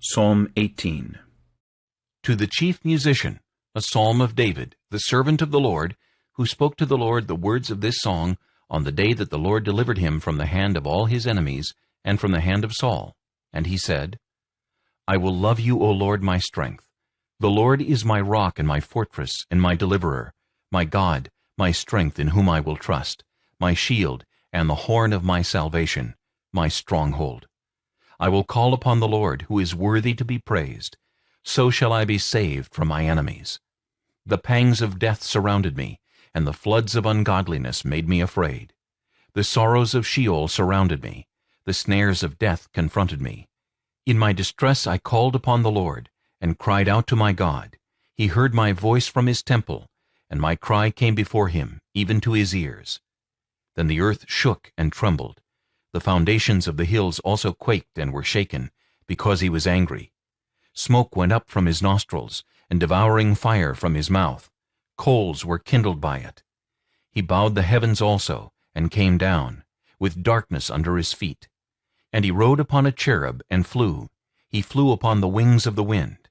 Psalm 18. To the chief musician, a psalm of David, the servant of the Lord, who spoke to the Lord the words of this song on the day that the Lord delivered him from the hand of all his enemies and from the hand of Saul. And he said, I will love you, O Lord, my strength. The Lord is my rock and my fortress and my deliverer, my God, my strength in whom I will trust, my shield and the horn of my salvation, my stronghold. I will call upon the Lord, who is worthy to be praised. So shall I be saved from my enemies. The pangs of death surrounded me, and the floods of ungodliness made me afraid. The sorrows of Sheol surrounded me. The snares of death confronted me. In my distress I called upon the Lord, and cried out to my God. He heard my voice from his temple, and my cry came before him, even to his ears. Then the earth shook and trembled. The foundations of the hills also quaked and were shaken, because he was angry. Smoke went up from his nostrils, and devouring fire from his mouth. Coals were kindled by it. He bowed the heavens also, and came down, with darkness under his feet. And he rode upon a cherub, and flew. He flew upon the wings of the wind.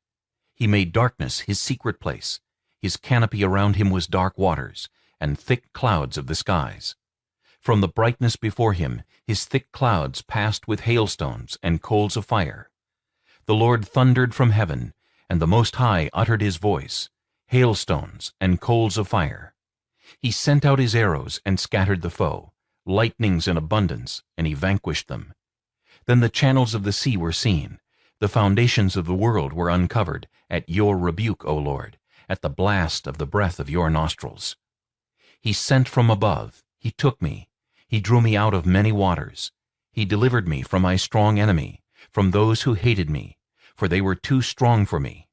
He made darkness his secret place. His canopy around him was dark waters, and thick clouds of the skies. From the brightness before him, his thick clouds passed with hailstones and coals of fire. The Lord thundered from heaven, and the Most High uttered his voice, hailstones and coals of fire. He sent out his arrows and scattered the foe, lightnings in abundance, and he vanquished them. Then the channels of the sea were seen. The foundations of the world were uncovered at your rebuke, O Lord, at the blast of the breath of your nostrils. He sent from above. He took me. He drew me out of many waters. He delivered me from my strong enemy, from those who hated me, for they were too strong for me.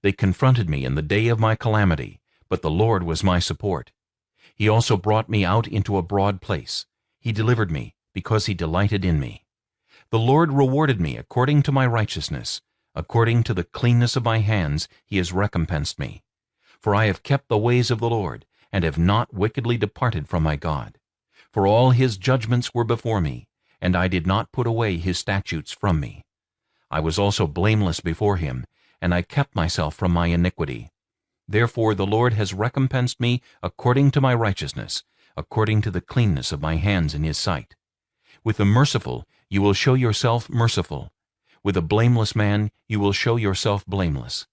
They confronted me in the day of my calamity, but the Lord was my support. He also brought me out into a broad place. He delivered me, because he delighted in me. The Lord rewarded me according to my righteousness. According to the cleanness of my hands he has recompensed me. For I have kept the ways of the Lord, and have not wickedly departed from my God. For all his judgments were before me, and I did not put away his statutes from me. I was also blameless before him, and I kept myself from my iniquity. Therefore the Lord has recompensed me according to my righteousness, according to the cleanness of my hands in his sight. With the merciful you will show yourself merciful. With a blameless man you will show yourself blameless.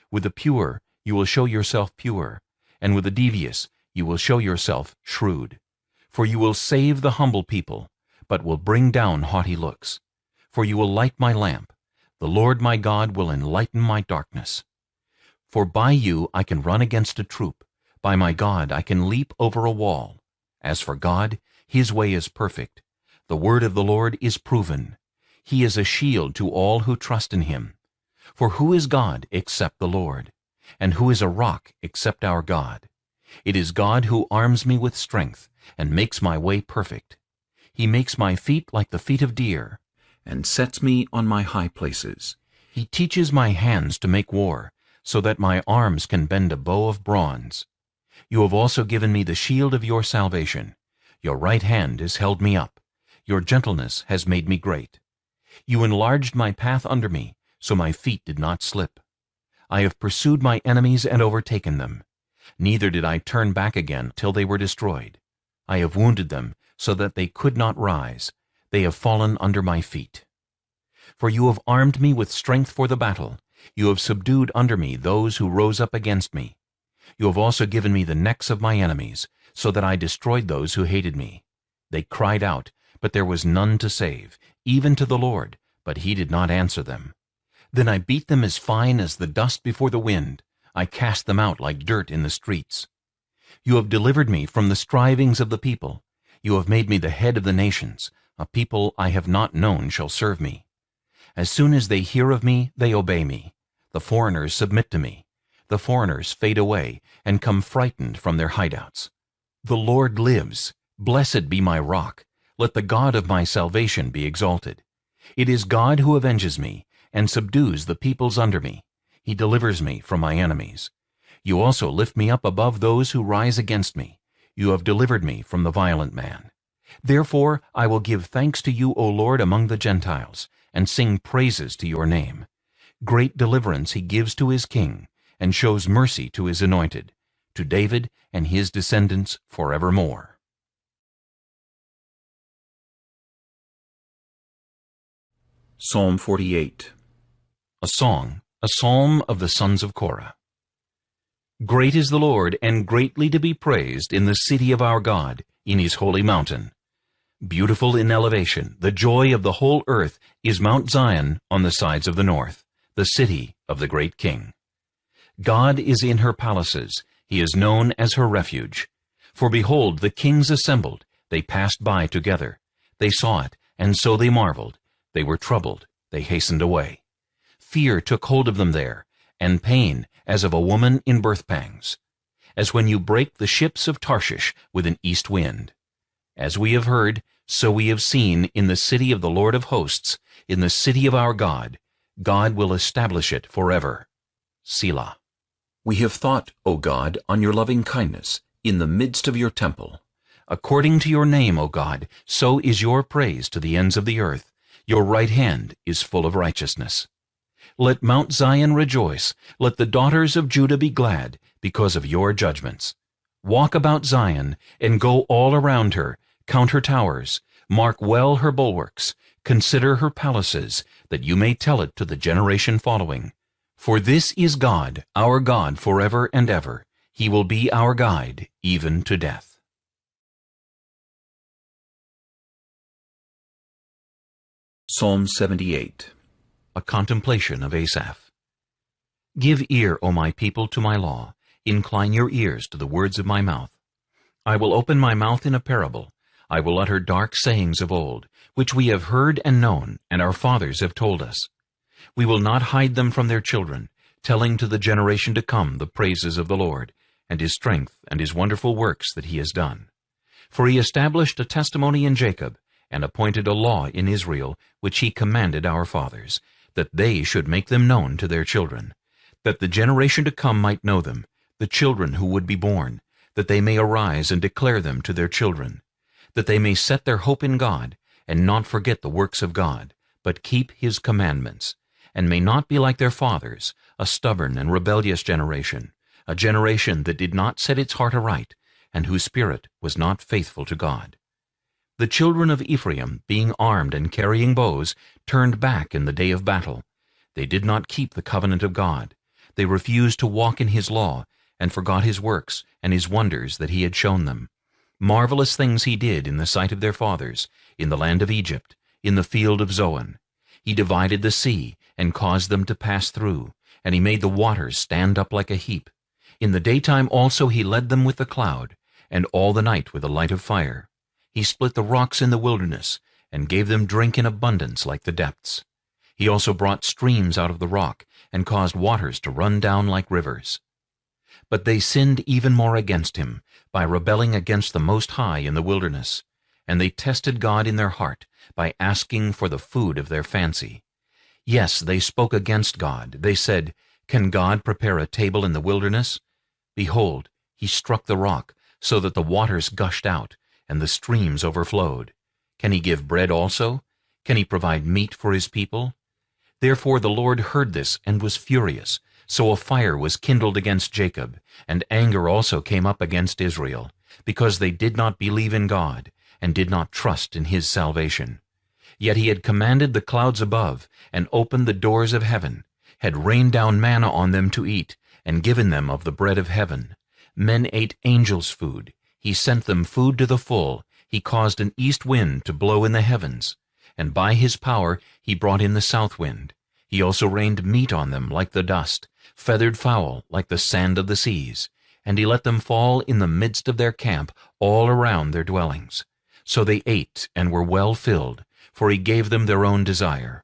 With the pure you will show yourself pure, and with the devious you will show yourself shrewd. For you will save the humble people, but will bring down haughty looks. For you will light my lamp. The Lord my God will enlighten my darkness. For by you I can run against a troop. By my God I can leap over a wall. As for God, his way is perfect. The word of the Lord is proven. He is a shield to all who trust in him. For who is God except the Lord? And who is a rock except our God? It is God who arms me with strength, and makes my way perfect. He makes my feet like the feet of deer, and sets me on my high places. He teaches my hands to make war, so that my arms can bend a bow of bronze. You have also given me the shield of your salvation. Your right hand has held me up. Your gentleness has made me great. You enlarged my path under me, so my feet did not slip. I have pursued my enemies and overtaken them. Neither did I turn back again till they were destroyed. I have wounded them, so that they could not rise. They have fallen under my feet. For you have armed me with strength for the battle. You have subdued under me those who rose up against me. You have also given me the necks of my enemies, so that I destroyed those who hated me. They cried out, but there was none to save, even to the Lord, but he did not answer them. Then I beat them as fine as the dust before the wind. I cast them out like dirt in the streets. You have delivered me from the strivings of the people. You have made me the head of the nations. A people I have not known shall serve me. As soon as they hear of me, they obey me. The foreigners submit to me. The foreigners fade away and come frightened from their hideouts. The Lord lives. Blessed be my rock. Let the God of my salvation be exalted. It is God who avenges me and subdues the peoples under me. He delivers me from my enemies. You also lift me up above those who rise against me. You have delivered me from the violent man. Therefore I will give thanks to you, O Lord, among the Gentiles, and sing praises to your name. Great deliverance he gives to his king, and shows mercy to his anointed, to David and his descendants forevermore. Psalm 48. A song, a psalm of the sons of Korah. Great is the Lord, and greatly to be praised in the city of our God, in his holy mountain. Beautiful in elevation, the joy of the whole earth is Mount Zion on the sides of the north, the city of the great King. God is in her palaces, he is known as her refuge. For behold, the kings assembled, they passed by together. They saw it, and so they marveled. They were troubled, they hastened away. Fear took hold of them there, and pain as of a woman in birth pangs, as when you break the ships of Tarshish with an east wind. As we have heard, so we have seen in the city of the Lord of hosts, in the city of our God. God will establish it forever. Selah. We have thought, O God, on your loving kindness, in the midst of your temple. According to your name, O God, so is your praise to the ends of the earth. Your right hand is full of righteousness. Let Mount Zion rejoice, let the daughters of Judah be glad, because of your judgments. Walk about Zion, and go all around her, count her towers, mark well her bulwarks, consider her palaces, that you may tell it to the generation following. For this is God, our God forever and ever. He will be our guide, even to death. Psalm 78. A contemplation of Asaph. Give ear, O my people, to my law. Incline your ears to the words of my mouth. I will open my mouth in a parable. I will utter dark sayings of old, which we have heard and known, and our fathers have told us. We will not hide them from their children, telling to the generation to come the praises of the Lord, and his strength and his wonderful works that he has done. For he established a testimony in Jacob, and appointed a law in Israel, which he commanded our fathers, that they should make them known to their children, that the generation to come might know them, the children who would be born, that they may arise and declare them to their children, that they may set their hope in God, and not forget the works of God, but keep his commandments, and may not be like their fathers, a stubborn and rebellious generation, a generation that did not set its heart aright, and whose spirit was not faithful to God. The children of Ephraim, being armed and carrying bows, turned back in the day of battle. They did not keep the covenant of God. They refused to walk in his law, and forgot his works and his wonders that he had shown them. Marvelous things he did in the sight of their fathers, in the land of Egypt, in the field of Zoan. He divided the sea, and caused them to pass through, and he made the waters stand up like a heap. In the daytime also he led them with the cloud, and all the night with a light of fire. He split the rocks in the wilderness, and gave them drink in abundance like the depths. He also brought streams out of the rock, and caused waters to run down like rivers. But they sinned even more against him, by rebelling against the Most High in the wilderness. And they tested God in their heart, by asking for the food of their fancy. Yes, they spoke against God. They said, Can God prepare a table in the wilderness? Behold, he struck the rock, so that the waters gushed out, and the streams overflowed. Can he give bread also? Can he provide meat for his people? Therefore the Lord heard this and was furious. So a fire was kindled against Jacob, and anger also came up against Israel, because they did not believe in God, and did not trust in his salvation. Yet he had commanded the clouds above, and opened the doors of heaven, had rained down manna on them to eat, and given them of the bread of heaven. Men ate angels' food. He sent them food to the full. He caused an east wind to blow in the heavens, and by his power he brought in the south wind. He also rained meat on them like the dust, feathered fowl like the sand of the seas, and he let them fall in the midst of their camp all around their dwellings. So they ate and were well filled, for he gave them their own desire.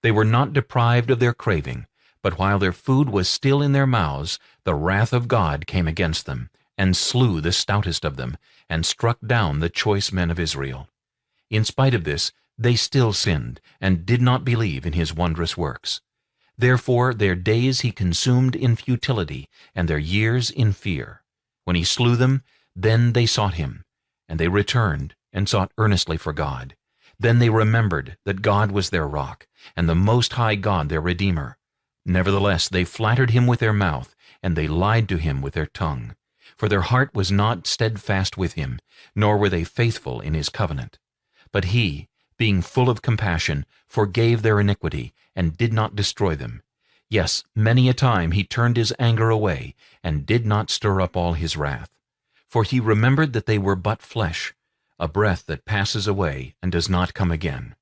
They were not deprived of their craving, but while their food was still in their mouths, the wrath of God came against them, and slew the stoutest of them, and struck down the choice men of Israel. In spite of this, they still sinned, and did not believe in his wondrous works. Therefore their days he consumed in futility, and their years in fear. When he slew them, then they sought him, and they returned, and sought earnestly for God. Then they remembered that God was their rock, and the Most High God their Redeemer. Nevertheless they flattered him with their mouth, and they lied to him with their tongue. For their heart was not steadfast with him, nor were they faithful in his covenant. But he, being full of compassion, forgave their iniquity, and did not destroy them. Yes, many a time he turned his anger away, and did not stir up all his wrath. For he remembered that they were but flesh, a breath that passes away and does not come again.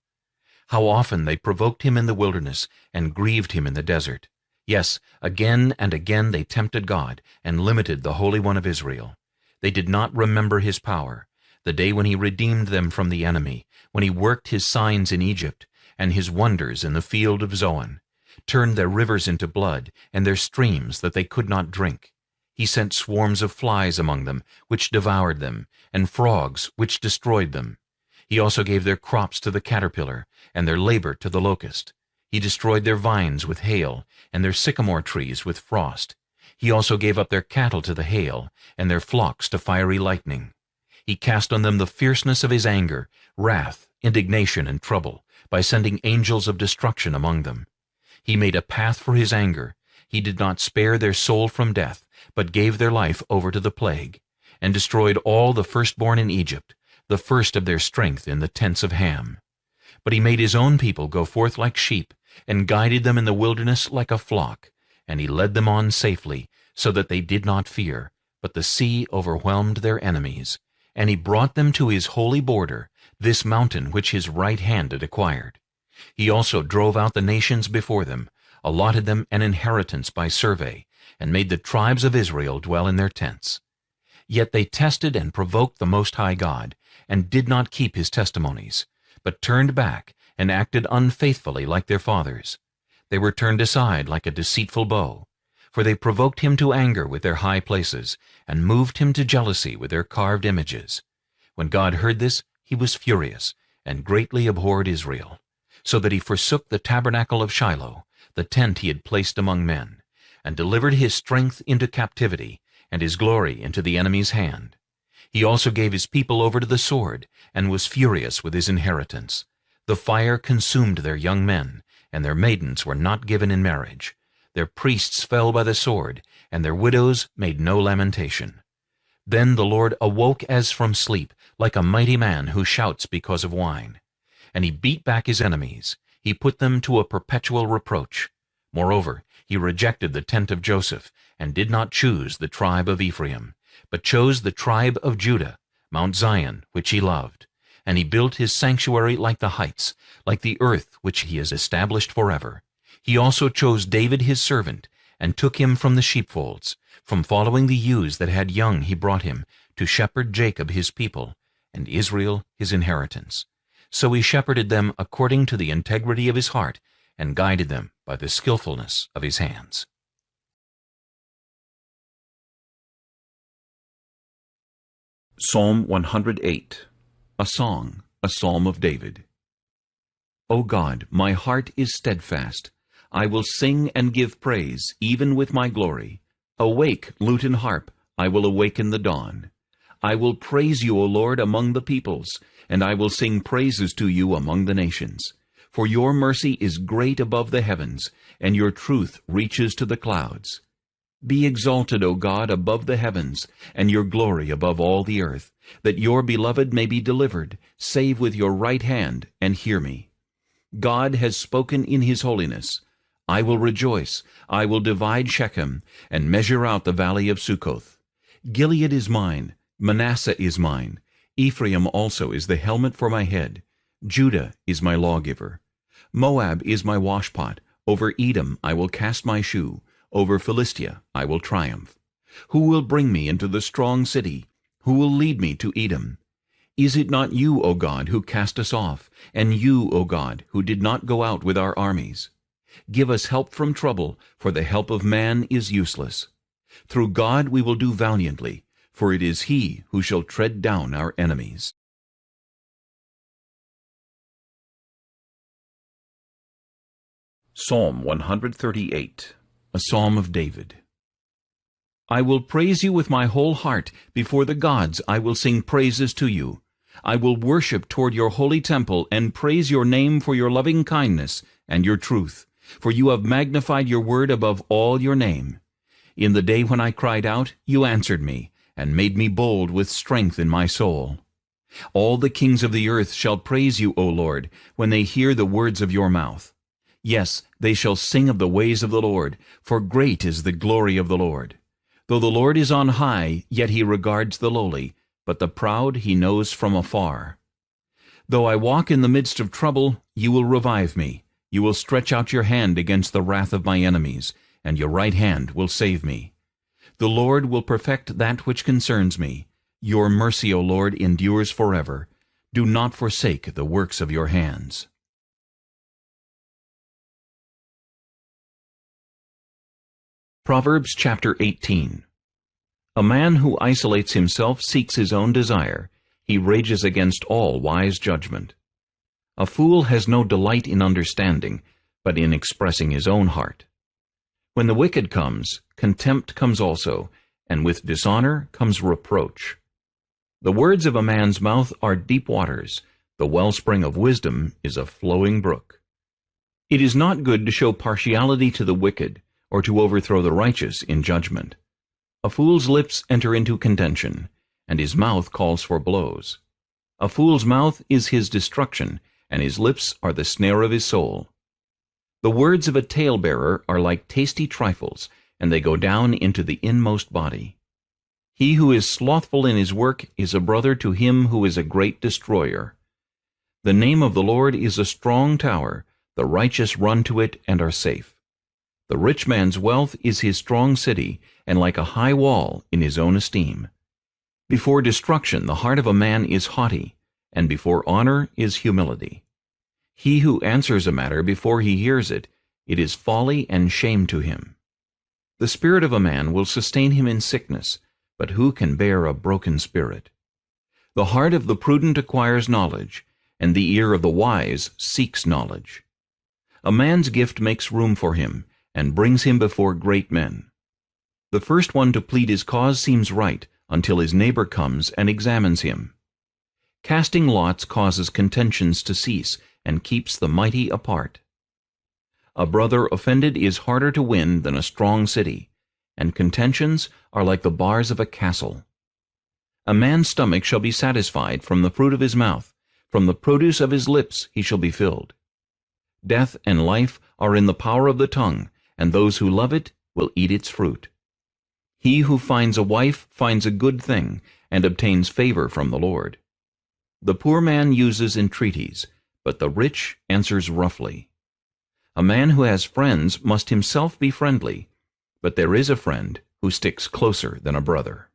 How often they provoked him in the wilderness, and grieved him in the desert. Yes, again and again they tempted God, and limited the Holy One of Israel. They did not remember his power, the day when he redeemed them from the enemy, when he worked his signs in Egypt, and his wonders in the field of Zoan, turned their rivers into blood, and their streams that they could not drink. He sent swarms of flies among them, which devoured them, and frogs, which destroyed them. He also gave their crops to the caterpillar, and their labor to the locust. He destroyed their vines with hail, and their sycamore trees with frost. He also gave up their cattle to the hail, and their flocks to fiery lightning. He cast on them the fierceness of his anger, wrath, indignation, and trouble, by sending angels of destruction among them. He made a path for his anger. He did not spare their soul from death, but gave their life over to the plague, and destroyed all the firstborn in Egypt, the first of their strength in the tents of Ham. But he made his own people go forth like sheep, and guided them in the wilderness like a flock, and he led them on safely, so that they did not fear, but the sea overwhelmed their enemies. And he brought them to his holy border, this mountain which his right hand had acquired. He also drove out the nations before them, allotted them an inheritance by survey, and made the tribes of Israel dwell in their tents. Yet they tested and provoked the Most High God, and did not keep his testimonies, but turned back, and acted unfaithfully like their fathers. They were turned aside like a deceitful bow, for they provoked him to anger with their high places, and moved him to jealousy with their carved images. When God heard this, he was furious, and greatly abhorred Israel, so that he forsook the tabernacle of Shiloh, the tent he had placed among men, and delivered his strength into captivity, and his glory into the enemy's hand. He also gave his people over to the sword, and was furious with his inheritance. The fire consumed their young men, and their maidens were not given in marriage. Their priests fell by the sword, and their widows made no lamentation. Then the Lord awoke as from sleep, like a mighty man who shouts because of wine. And he beat back his enemies. He put them to a perpetual reproach. Moreover, he rejected the tent of Joseph, and did not choose the tribe of Ephraim, but chose the tribe of Judah, Mount Zion, which he loved. And he built his sanctuary like the heights, like the earth which he has established forever. He also chose David his servant, and took him from the sheepfolds. From following the ewes that had young he brought him, to shepherd Jacob his people, and Israel his inheritance. So he shepherded them according to the integrity of his heart, and guided them by the skillfulness of his hands. Psalm 108. A song, a psalm of David. O God, my heart is steadfast. I will sing and give praise, even with my glory. Awake, lute and harp, I will awaken the dawn. I will praise you, O Lord, among the peoples, and I will sing praises to you among the nations. For your mercy is great above the heavens, and your truth reaches to the clouds. Be exalted, O God, above the heavens, and your glory above all the earth, that your beloved may be delivered. Save with your right hand, and hear me. God has spoken in his holiness. I will rejoice. I will divide Shechem, and measure out the valley of Succoth. Gilead is mine, Manasseh is mine. Ephraim also is the helmet for my head. Judah is my lawgiver. Moab is my washpot. Over Edom I will cast my shoe. Over Philistia I will triumph. Who will bring me into the strong city? Who will lead me to Edom? Is it not you, O God, who cast us off, and you, O God, who did not go out with our armies? Give us help from trouble, for the help of man is useless. Through God we will do valiantly, for it is he who shall tread down our enemies. Psalm 138. A psalm of David. I will praise you with my whole heart. Before the gods I will sing praises to you. I will worship toward your holy temple and praise your name for your loving kindness and your truth, For you have magnified your word above all your name. In the day when I cried out, you answered me, and made me bold with strength in my soul. All the kings of the earth shall praise you, O Lord, when they hear the words of your mouth. Yes, they shall sing of the ways of the Lord, for great is the glory of the Lord. Though the Lord is on high, yet he regards the lowly, but the proud he knows from afar. Though I walk in the midst of trouble, you will revive me. You will stretch out your hand against the wrath of my enemies, and your right hand will save me. The Lord will perfect that which concerns me. Your mercy, O Lord, endures forever. Do not forsake the works of your hands. Proverbs chapter 18. A man who isolates himself seeks his own desire. He rages against all wise judgment. A fool has no delight in understanding, but in expressing his own heart. When the wicked comes, contempt comes also, and with dishonor comes reproach. The words of a man's mouth are deep waters. The wellspring of wisdom is a flowing brook. It is not good to show partiality to the wicked, or to overthrow the righteous in judgment. A fool's lips enter into contention, and his mouth calls for blows. A fool's mouth is his destruction, and his lips are the snare of his soul. The words of a talebearer are like tasty trifles, and they go down into the inmost body. He who is slothful in his work is a brother to him who is a great destroyer. The name of the Lord is a strong tower. The righteous run to it and are safe. The rich man's wealth is his strong city, and like a high wall in his own esteem. Before destruction the heart of a man is haughty, and before honor is humility. He who answers a matter before he hears it, it is folly and shame to him. The spirit of a man will sustain him in sickness, but who can bear a broken spirit? The heart of the prudent acquires knowledge, and the ear of the wise seeks knowledge. A man's gift makes room for him, and brings him before great men. The first one to plead his cause seems right, until his neighbor comes and examines him. Casting lots causes contentions to cease, and keeps the mighty apart. A brother offended is harder to win than a strong city, and contentions are like the bars of a castle. A man's stomach shall be satisfied from the fruit of his mouth, from the produce of his lips he shall be filled. Death and life are in the power of the tongue, and those who love it will eat its fruit. He who finds a wife finds a good thing, and obtains favor from the Lord. The poor man uses entreaties, but the rich answers roughly. A man who has friends must himself be friendly, but there is a friend who sticks closer than a brother.